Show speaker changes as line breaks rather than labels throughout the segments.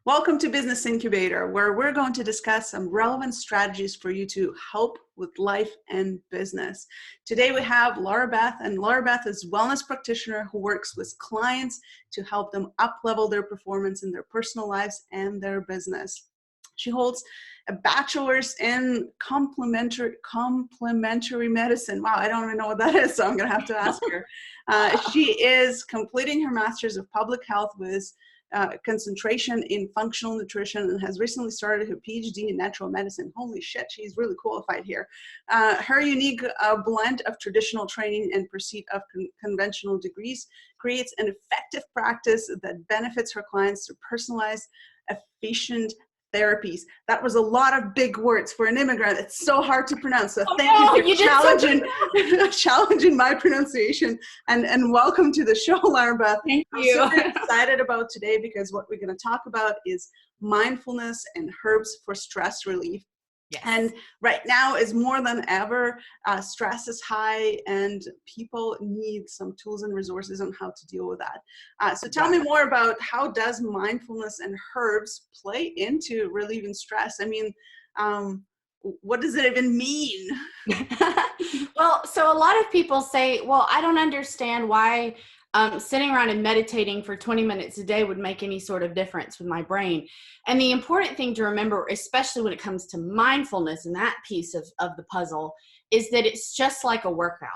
Welcome to Business Incubator, where we're going to discuss some relevant strategies for you to help with life and business. Today we have Larabeth, and Larabeth is a wellness practitioner who works with clients to help them up-level their performance in their personal lives and their business. She holds a bachelor's in complementary medicine. Wow, I don't even know what that is, so I'm going to have to ask her. She is completing her master's of public health with concentration in functional nutrition and has recently started her PhD in natural medicine. Holy shit, she's really qualified here. Her unique blend of traditional training and pursuit of conventional degrees creates an effective practice that benefits her clients through personalized, efficient therapies. That was a lot of big words for an immigrant. It's so hard to pronounce. So thank you for challenging my pronunciation, and welcome to the show, Larabeth.
Thank you.
I'm so excited about today because what we're going to talk about is mindfulness and herbs for stress relief.
Yes.
And right now is more than ever, stress is high and people need some tools and resources on how to deal with that. So tell me more about how does mindfulness and herbs play into relieving stress? I mean, what does it even mean?
Well, so a lot of people say, well, I don't understand why sitting around and meditating for 20 minutes a day would make any sort of difference with my brain. And the important thing to remember, especially when it comes to mindfulness and that piece of the puzzle, is that it's just like a workout.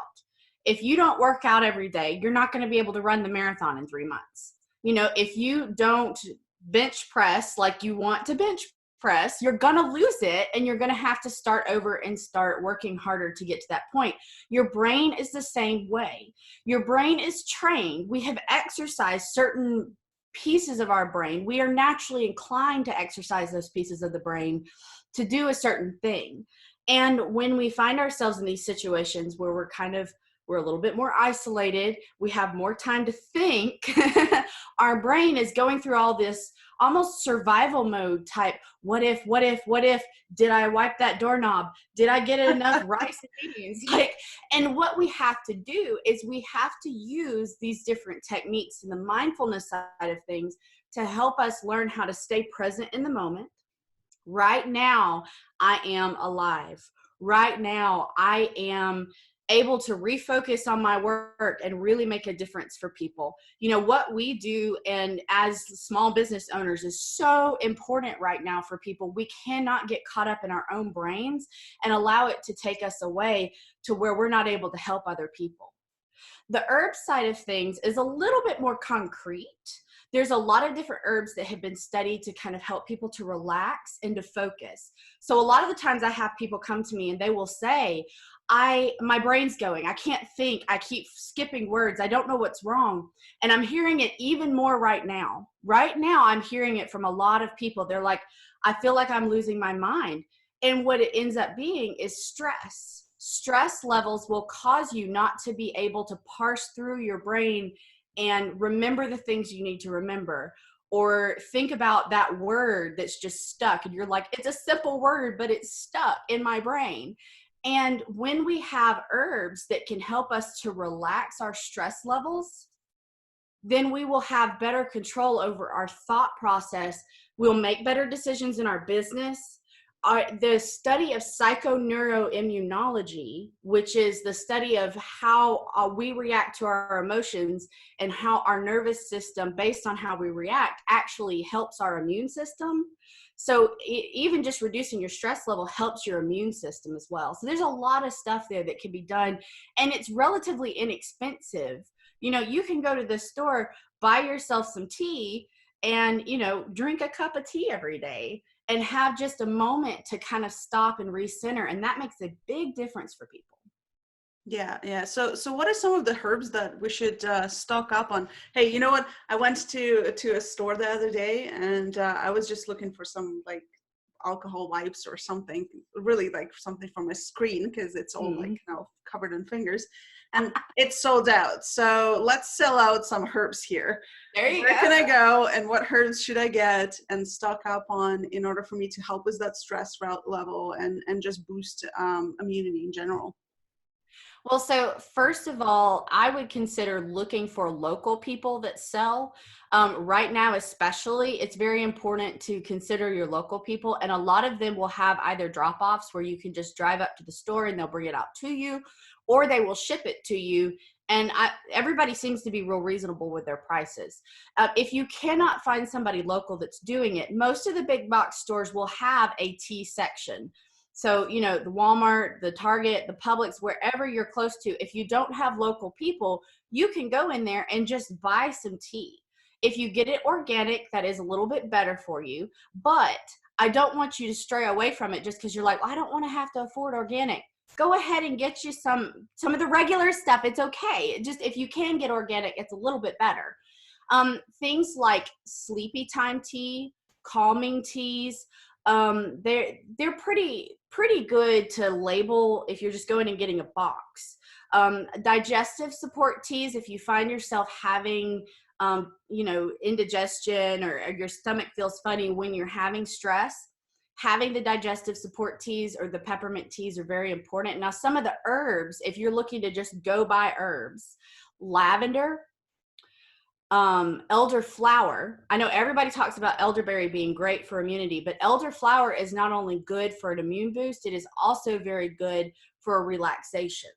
If you don't work out every day, you're not going to be able to run the marathon in 3 months. You know, if you don't bench press like you want to bench press, you're going to lose it, and you're going to have to start over and start working harder to get to that point. Your brain is the same way. Your brain is trained. We have exercised certain pieces of our brain. We are naturally inclined to exercise those pieces of the brain to do a certain thing. And when we find ourselves in these situations where we're a little bit more isolated, we have more time to think, our brain is going through all this almost survival mode type, what if, did I wipe that doorknob? Did I get enough rice and beans? And what we have to do is we have to use these different techniques in the mindfulness side of things to help us learn how to stay present in the moment. Right now, I am alive. Right now, I am able to refocus on my work and really make a difference for people. You know, what we do and as small business owners is so important right now for people. We cannot get caught up in our own brains and allow it to take us away to where we're not able to help other people. The herb side of things is a little bit more concrete. There's a lot of different herbs that have been studied to kind of help people to relax and to focus. So a lot of the times I have people come to me and they will say, my brain's going, I can't think, I keep skipping words, I don't know what's wrong. And I'm hearing it even more right now. Right now, I'm hearing it from a lot of people. They're like, I feel like I'm losing my mind. And what it ends up being is stress. Stress levels will cause you not to be able to parse through your brain and remember the things you need to remember, or think about that word that's just stuck. And you're like, it's a simple word, but it's stuck in my brain. And when we have herbs that can help us to relax our stress levels, then we will have better control over our thought process. We'll make better decisions in our business. The study of psychoneuroimmunology, which is the study of how we react to our emotions and how our nervous system, based on how we react, actually helps our immune system. So even just reducing your stress level helps your immune system as well. So there's a lot of stuff there that can be done, and it's relatively inexpensive. You know, you can go to the store, buy yourself some tea, and, you know, drink a cup of tea every day and have just a moment to kind of stop and recenter. And that makes a big difference for people.
Yeah. So what are some of the herbs that we should stock up on? Hey, you know what? I went to a store the other day, and I was just looking for some like alcohol wipes or something, really like something from a screen, because it's all like, you know, covered in fingers, and it's sold out. So let's sell out some herbs here.
There you
Where
go.
can I go, and what herbs should I get and stock up on in order for me to help with that stress level and just boost immunity in general?
Well, so first of all, I would consider looking for local people that sell. Right now, especially, it's very important to consider your local people. And a lot of them will have either drop offs where you can just drive up to the store and they'll bring it out to you, or they will ship it to you. And everybody seems to be real reasonable with their prices. If you cannot find somebody local that's doing it, most of the big box stores will have a tea section. So, you know, the Walmart, the Target, the Publix, wherever you're close to, if you don't have local people, you can go in there and just buy some tea. If you get it organic, that is a little bit better for you. But I don't want you to stray away from it just because you're like, well, I don't want to have to afford organic. Go ahead and get you some of the regular stuff. It's okay. Just if you can get organic, it's a little bit better. Things like sleepy time tea, calming teas, they're pretty good to label if you're just going and getting a box. Digestive support teas, if you find yourself having you know, indigestion or your stomach feels funny when you're having stress, having the digestive support teas or the peppermint teas are very important. Now, some of the herbs, if you're looking to just go buy herbs, lavender, elderflower. I know everybody talks about elderberry being great for immunity, but elderflower is not only good for an immune boost, it is also very good for a relaxation.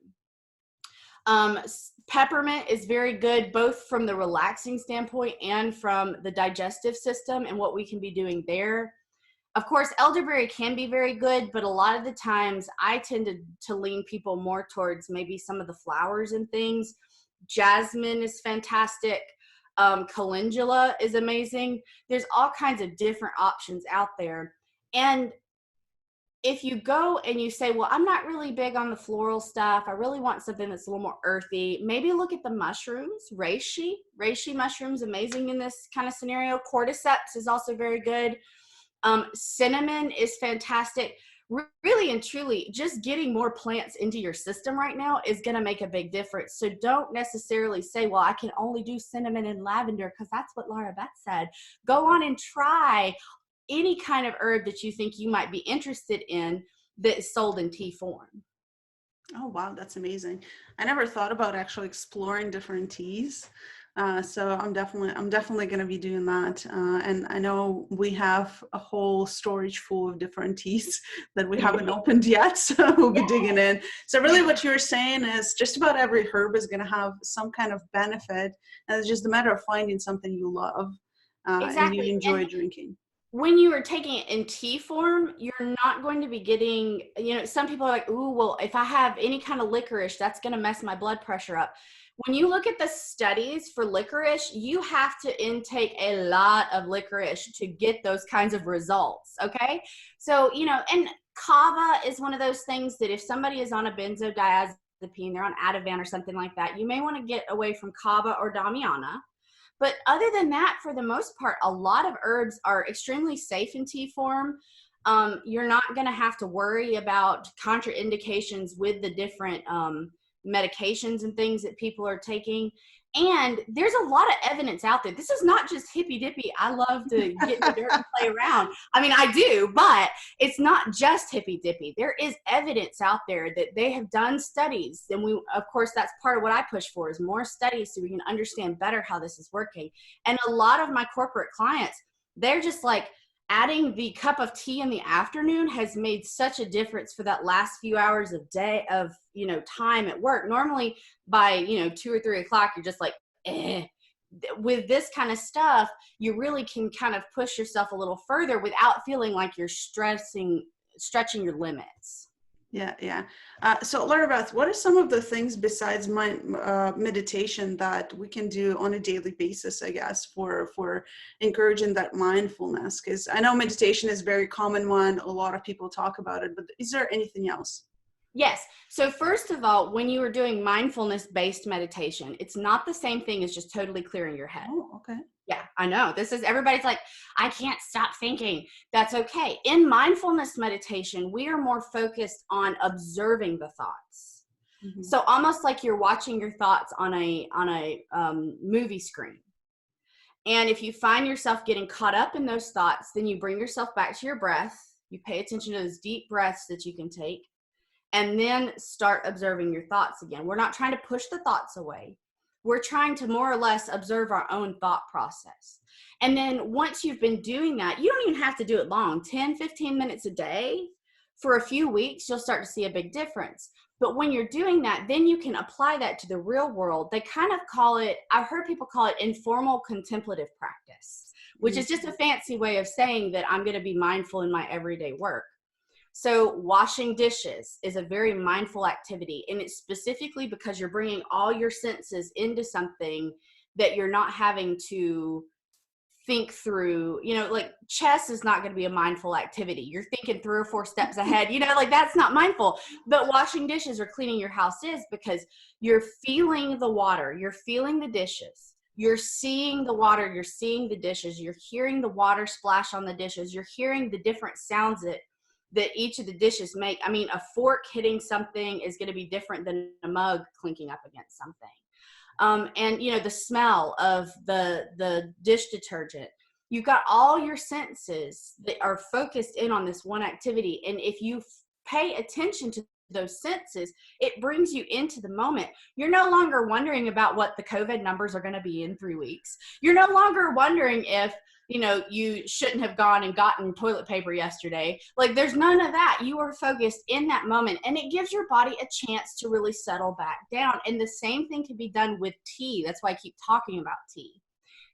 Peppermint is very good both from the relaxing standpoint and from the digestive system and what we can be doing there. Of course, elderberry can be very good, but a lot of the times I tend to lean people more towards maybe some of the flowers and things. Jasmine is fantastic. Calendula is amazing. There's all kinds of different options out there. And if you go and you say, well, I'm not really big on the floral stuff, I really want something that's a little more earthy, maybe look at the mushrooms. Reishi mushrooms, amazing in this kind of scenario. Cordyceps is also very good. Cinnamon is fantastic. Really and truly, just getting more plants into your system right now is going to make a big difference. So don't necessarily say, well, I can only do cinnamon and lavender because that's what Larabeth said. Go on and try any kind of herb that you think you might be interested in that is sold in tea form.
Oh, wow. That's amazing. I never thought about actually exploring different teas. So I'm definitely going to be doing that. And I know we have a whole storage full of different teas that we haven't opened yet. So we'll be digging in. So really what you're saying is just about every herb is going to have some kind of benefit. And it's just a matter of finding something you love and you
Exactly.
enjoy drinking.
When you are taking it in tea form, you're not going to be getting, you know, some people are like, ooh, well, if I have any kind of licorice, that's going to mess my blood pressure up. When you look at the studies for licorice, you have to intake a lot of licorice to get those kinds of results. Okay. So, you know, and kava is one of those things that if somebody is on a benzodiazepine, they're on Ativan or something like that, you may want to get away from kava or damiana. But other than that, for the most part, a lot of herbs are extremely safe in tea form. You're not going to have to worry about contraindications with the different medications and things that people are taking. And there's a lot of evidence out there. This is not just hippy dippy. I love to get in the dirt and play around. I mean, I do, but it's not just hippy dippy. There is evidence out there that they have done studies. And we, of course, that's part of what I push for is more studies so we can understand better how this is working. And a lot of my corporate clients, they're just like, adding the cup of tea in the afternoon has made such a difference for that last few hours of day of, you know, time at work. Normally by, you know, 2 or 3 o'clock, you're just like, eh. With this kind of stuff, you really can kind of push yourself a little further without feeling like you're stretching your limits.
Yeah. So Larabeth, what are some of the things besides meditation that we can do on a daily basis, I guess, for encouraging that mindfulness? Because I know meditation is a very common one. A lot of people talk about it, but is there anything else?
Yes. So first of all, when you are doing mindfulness-based meditation, it's not the same thing as just totally clearing your head.
Oh, okay.
Yeah, I know. This is everybody's like, I can't stop thinking. That's okay. In mindfulness meditation, we are more focused on observing the thoughts. Mm-hmm. So almost like you're watching your thoughts on a movie screen. And if you find yourself getting caught up in those thoughts, then you bring yourself back to your breath. You pay attention to those deep breaths that you can take. and then start observing your thoughts again. We're not trying to push the thoughts away. We're trying to more or less observe our own thought process. And then once you've been doing that, you don't even have to do it long, 10, 15 minutes a day. For a few weeks, you'll start to see a big difference. But when you're doing that, then you can apply that to the real world. They kind of call it, I've heard people call it informal contemplative practice, which is just a fancy way of saying that I'm going to be mindful in my everyday work. So washing dishes is a very mindful activity, and it's specifically because you're bringing all your senses into something that you're not having to think through. Like chess is not going to be a mindful activity. You're thinking 3 or 4 steps ahead, like that's not mindful. But washing dishes or cleaning your house is, because you're feeling the water, you're feeling the dishes, you're seeing the water, you're seeing the dishes, you're hearing the water splash on the dishes, you're hearing the different sounds that each of the dishes make. I mean, a fork hitting something is going to be different than a mug clinking up against something. And the smell of the dish detergent. You've got all your senses that are focused in on this one activity. And if you pay attention to those senses, it brings you into the moment. You're no longer wondering about what the COVID numbers are going to be in 3 weeks. You're no longer wondering if you shouldn't have gone and gotten toilet paper yesterday. Like, there's none of that. You are focused in that moment, and it gives your body a chance to really settle back down. And the same thing can be done with tea. That's why I keep talking about tea.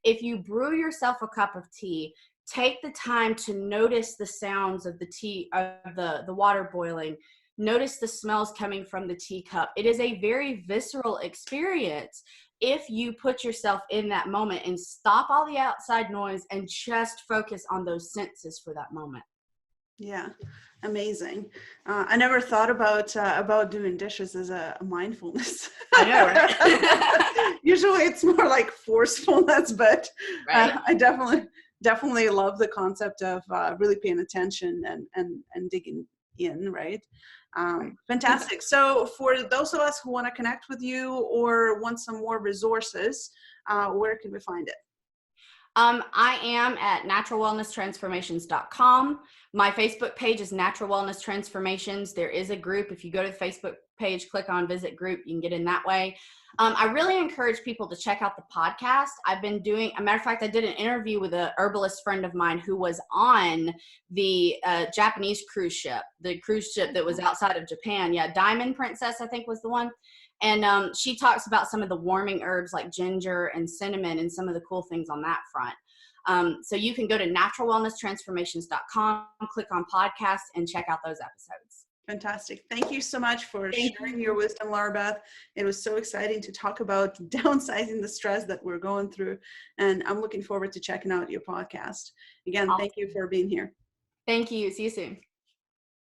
If you brew yourself a cup of tea, take the time to notice the sounds of the tea, of the water boiling. Notice the smells coming from the teacup. It is a very visceral experience if you put yourself in that moment and stop all the outside noise and just focus on those senses for that moment.
Yeah, amazing. I never thought about doing dishes as a mindfulness.
I know, right?
Usually it's more like forcefulness, but
right.
I definitely love the concept of really paying attention and digging in, right? Fantastic. So for those of us who want to connect with you or want some more resources, where can we find it?
I am at naturalwellnesstransformations.com. My Facebook page is Natural Wellness Transformations. There is a group. If you go to the Facebook page, click on visit group, you can get in that way. I really encourage people to check out the podcast. I've been doing, a matter of fact, I did an interview with a herbalist friend of mine who was on the Japanese cruise ship, the cruise ship that was outside of Japan. Yeah, Diamond Princess, I think was the one. And she talks about some of the warming herbs like ginger and cinnamon and some of the cool things on that front. So you can go to naturalwellnesstransformations.com, click on podcast, and check out those episodes.
Fantastic. Thank you so much for sharing your wisdom, Larabeth. It was so exciting to talk about downsizing the stress that we're going through. And I'm looking forward to checking out your podcast. Again, Thank you for being here.
Thank you. See you soon.